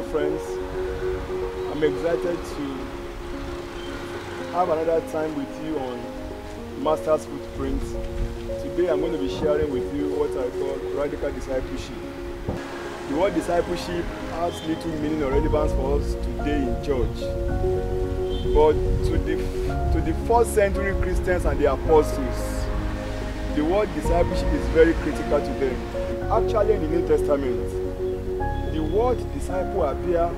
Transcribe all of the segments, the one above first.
dear friends. I'm excited to have another time with you on Master's Footprint. Today I'm going to be sharing with you what I call radical discipleship. The word discipleship has little meaning or relevance for us today in church. But to the first century Christians and the apostles, the word discipleship is very critical to them. Actually, in the New Testament, the word disciple appears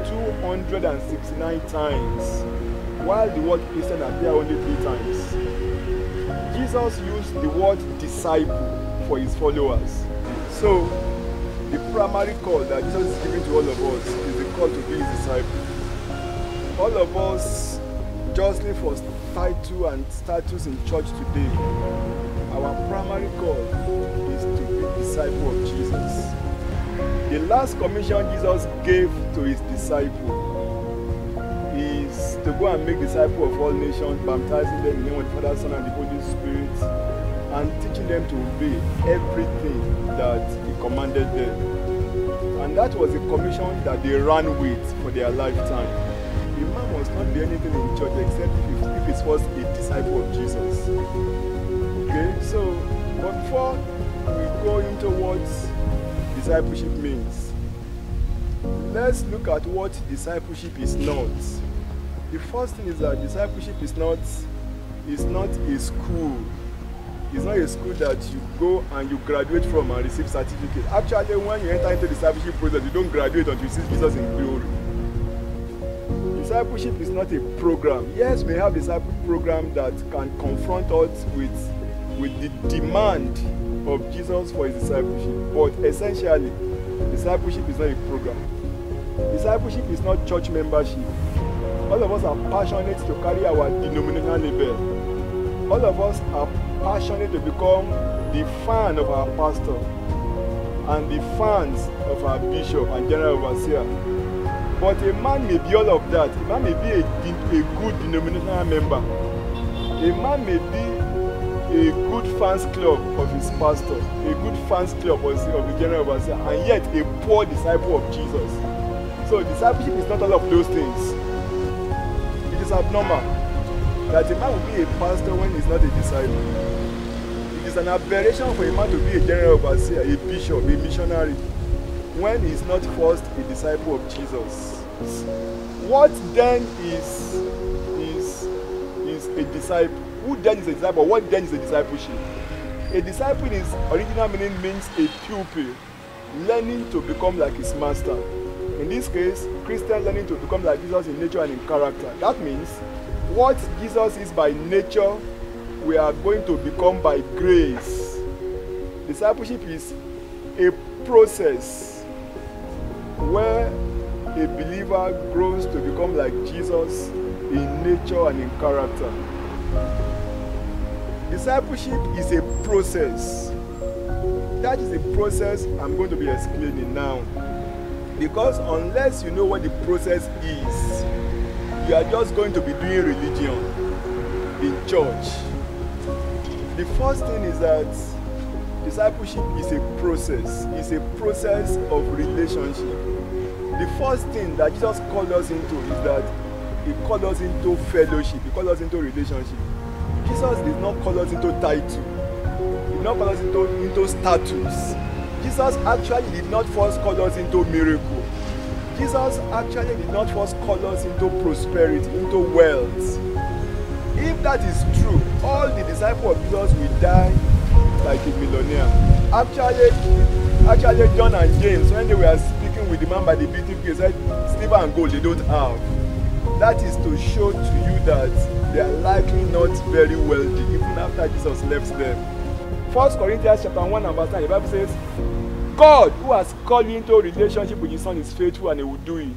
269 times, while the word Christian appears only 3 times. Jesus used the word disciple for his followers. So, the primary call that Jesus is giving to all of us is the call to be his disciple. All of us jostling for title and status in church today, our primary call is to be disciple of Jesus. The last commission Jesus gave to his disciples is to go and make disciples of all nations, baptizing them in the name of the Father, Son, and the Holy Spirit, and teaching them to obey everything that he commanded them. And that was a commission that they ran with for their lifetime. A man must not be anything in church except if he's first a disciple of Jesus. Okay, so but before we go into what discipleship means, let's look at what discipleship is not. The first thing is that discipleship is not a school. It's not a school that you go and you graduate from and receive certificate. Actually, when you enter into discipleship process, you don't graduate until you see Jesus in glory. Discipleship is not a program. Yes, we have discipleship program that can confront us with the demand of Jesus for his discipleship. But essentially, discipleship is not a program. Discipleship is not church membership. All of us are passionate to carry our denominational label. All of us are passionate to become the fan of our pastor and the fans of our bishop and general overseer. But a man may be all of that. A man may be a good denominational member. A man may be a good fans club of his pastor, a good fans club of the general overseer, and yet a poor disciple of Jesus. So discipleship is not all of those things. It is abnormal that a man will be a pastor when he's not a disciple. It is an aberration for a man to be a general overseer, a bishop, a missionary, when he's not first a disciple of Jesus. What then is a disciple? Who then is a disciple? What then is a discipleship? A disciple in its original meaning means a pupil learning to become like his master. In this case, Christian learning to become like Jesus in nature and in character. That means what Jesus is by nature, we are going to become by grace. Discipleship is a process where a believer grows to become like Jesus in nature and in character. Discipleship is a process. That is a process I'm going to be explaining now. Because unless you know what the process is, you are just going to be doing religion in church. The first thing is that discipleship is a process. It's a process of relationship. The first thing that Jesus called us into is that he called us into fellowship. He called us into relationship. Jesus did not call us into title. He did not call us into status. Jesus actually did not first call us into miracle. Jesus actually did not first call us into prosperity, into wealth. If that is true, all the disciples of Jesus will die like a millionaire. Actually, John and James, when they were speaking with the man by the beauty tree, said, silver and gold they don't have. That is to show to you that they are likely not very wealthy, even after Jesus left them. 1 Corinthians chapter 1 and verse 9, the Bible says, God who has called you into a relationship with his son is faithful and he will do it.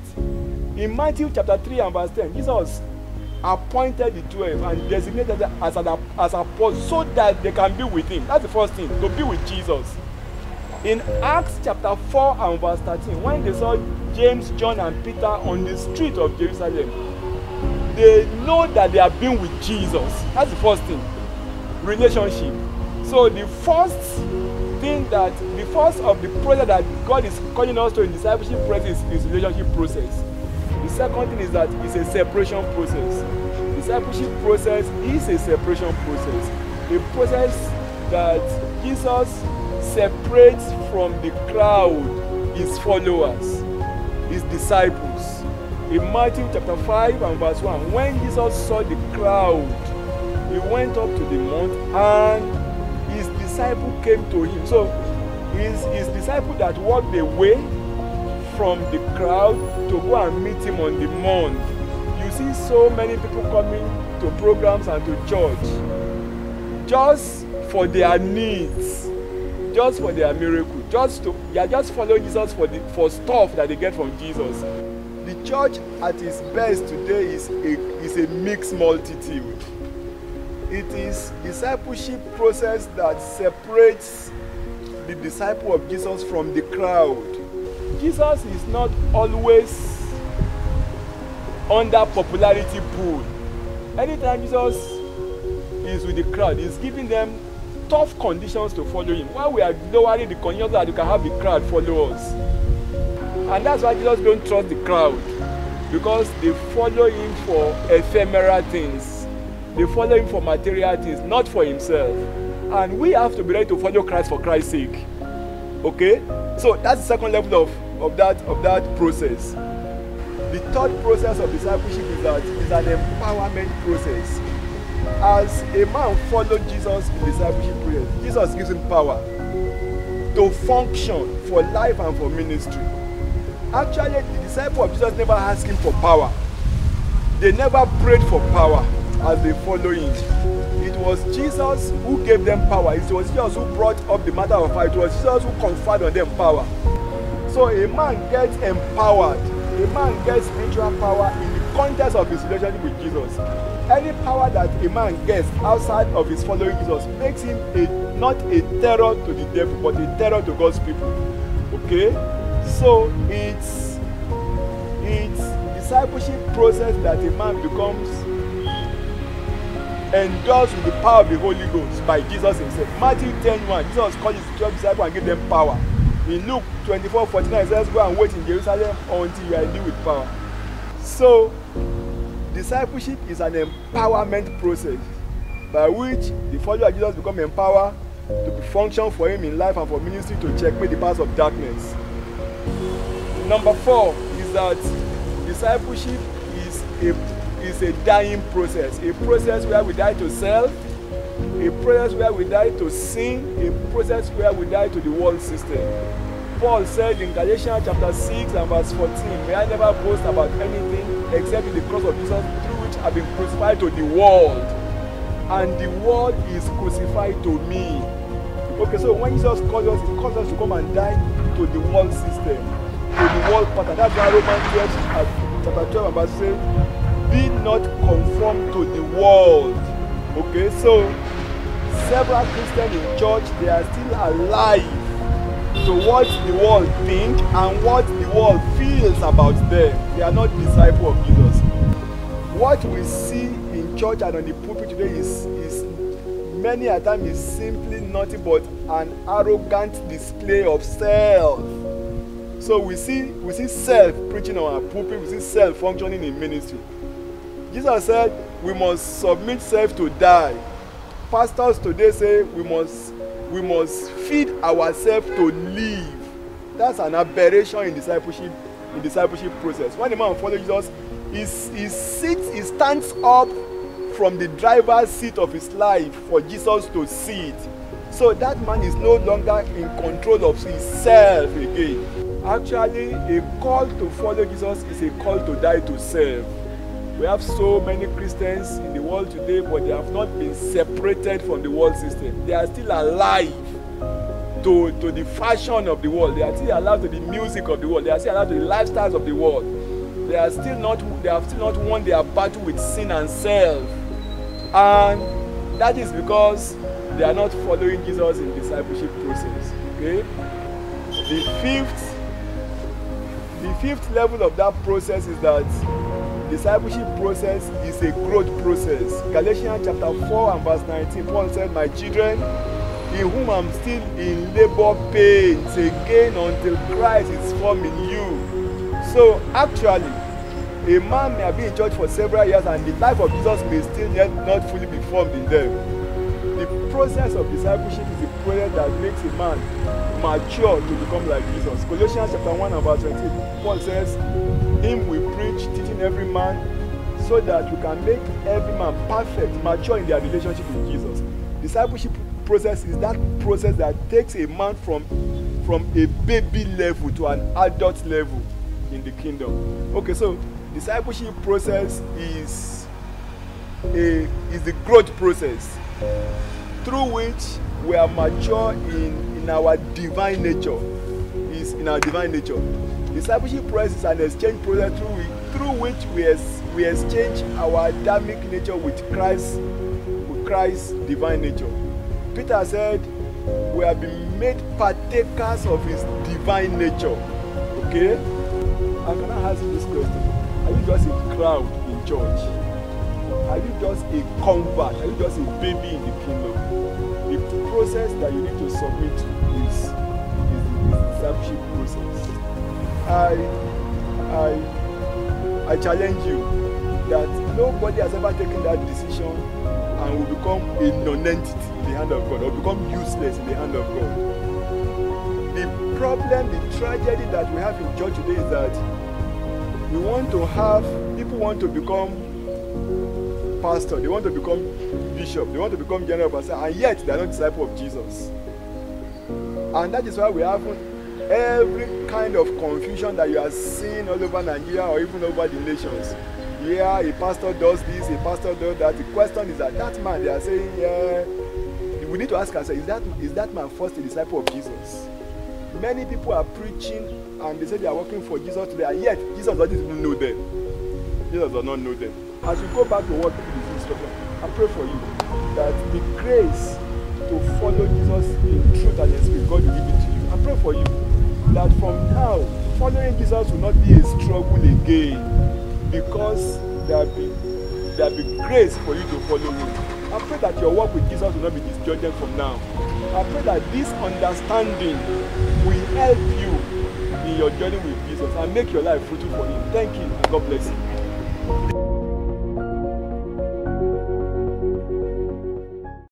In Matthew chapter 3 and verse 10, Jesus appointed the 12 and designated them as apostles so that they can be with him. That's the first thing, to be with Jesus. In Acts chapter 4 and verse 13, when they saw James, John and Peter on the street of Jerusalem, they know that they have been with Jesus. That's the first thing. Relationship. So the first think that the first of the process that God is calling us to in discipleship process is relationship process. The second thing is that it's a separation process. Discipleship process is a separation process. A process that Jesus separates from the crowd his followers, his disciples. In Matthew chapter 5 and verse 1, when Jesus saw the crowd, he went up to the mount and his disciple came to him. So his disciple that walked away from the crowd to go and meet him on the mount. You see so many people coming to programs and to church just for their needs, just for their miracle, they are just following Jesus for stuff that they get from Jesus. The church at its best today is a mixed multitude. It is discipleship process that separates the disciple of Jesus from the crowd. Jesus is not always under popularity pool. Anytime Jesus is with the crowd, he's giving them tough conditions to follow him. While we are lowering the conditions that you can have the crowd follow us. And that's why Jesus don't trust the crowd, because they follow him for ephemeral things. They follow him for material things, not for himself. And we have to be ready to follow Christ for Christ's sake. Okay? So that's the second level of that process. The third process of discipleship is an empowerment process. As a man followed Jesus in discipleship process, Jesus gives him power to function for life and for ministry. Actually, the disciple of Jesus never asked him for power. They never prayed for power as they follow him. It was Jesus who gave them power. It was Jesus who brought up the matter of power. It was Jesus who conferred on them power. So a man gets empowered. A man gets spiritual power in the context of his relationship with Jesus. Any power that a man gets outside of his following Jesus makes him not a terror to the devil, but a terror to God's people. Okay? So it's discipleship process that a man becomes endorsed with the power of the Holy Ghost by Jesus himself. Matthew 10:1, Jesus called his 12 disciples and gave them power. In Luke 24:49, it says, go and wait in Jerusalem until you are endued with power. So discipleship is an empowerment process by which the followers of Jesus become empowered to be function for him in life and for ministry to checkmate the powers of darkness. Number 4 is that discipleship is a dying process. A process where we die to self, a process where we die to sin, a process where we die to the world system. Paul said in Galatians chapter 6 and verse 14, may I never boast about anything except in the cross of Jesus, through which I've been crucified to the world, and the world is crucified to me. Okay, so when Jesus calls us, he calls us to come and die to the world system, to the world pattern. That's why Romans 12, chapter 12 and verse 6, be not conformed to the world. Okay, so several Christians in church, they are still alive to what the world think and what the world feels about them. They are not disciples of Jesus. What we see in church and on the pulpit today is many a time is simply nothing but an arrogant display of self. So we see self preaching on our pulpit, we see self functioning in ministry. Jesus said we must submit self to die. Pastors today say we must feed ourselves to live. That's an aberration in discipleship process. When a man follows Jesus, he stands up from the driver's seat of his life for Jesus to sit. So that man is no longer in control of himself again. Actually, a call to follow Jesus is a call to die to self. We have so many Christians in the world today, but they have not been separated from the world system. They are still alive to the fashion of the world. They are still alive to the music of the world. They are still alive to the lifestyles of the world. They have still not won their battle with sin and self. And that is because they are not following Jesus in discipleship process. Okay? The fifth level of that process is that discipleship process is a growth process. Galatians chapter 4 and verse 19, Paul said, my children, in whom I'm still in labor pains again until Christ is formed in you. So actually, a man may have been in church for several years and the life of Jesus may still yet not fully be formed in them. The process of discipleship is the process that makes a man mature to become like Jesus. Colossians chapter 1 and verse 20, Paul says, him we preach, teaching every man, so that you can make every man perfect, mature in their relationship with Jesus. Discipleship process is that process that takes a man from a baby level to an adult level in the kingdom. Okay, so discipleship process is the growth process through which we are mature in our divine nature. Is in our divine nature. Discipleship process is an exchange process through which we exchange our Adamic nature with Christ's divine nature. Peter said, we have been made partakers of his divine nature. Okay? And can I ask you this question? Are you just a crowd in church? Are you just a convert? Are you just a baby in the kingdom? The process that you need to submit to is the discipleship process. I challenge you that nobody has ever taken that decision and will become a non-entity in the hand of God or become useless in the hand of God. The problem, the tragedy that we have in church today is that people want to become pastor, they want to become bishop, they want to become general pastor, and yet they are not disciples of Jesus. And that is why we have every kind of confusion that you are seeing all over Nigeria or even over the nations. Yeah, a pastor does this, a pastor does that. The question is that man, they are saying, yeah, we need to ask ourselves, is that man first a disciple of Jesus? Many people are preaching and they say they are working for Jesus today, and yet Jesus doesn't even know them. Jesus does not know them. As we go back to what this instruction, I pray for you that the grace to follow Jesus in truth and in spirit, God will give it to you. I pray for you that from now, following Jesus will not be a struggle again, because there will be grace for you to follow him. I pray that your work with Jesus will not be disjointed from now. I pray that this understanding will help you in your journey with Jesus and make your life fruitful for him. Thank you, and God bless you.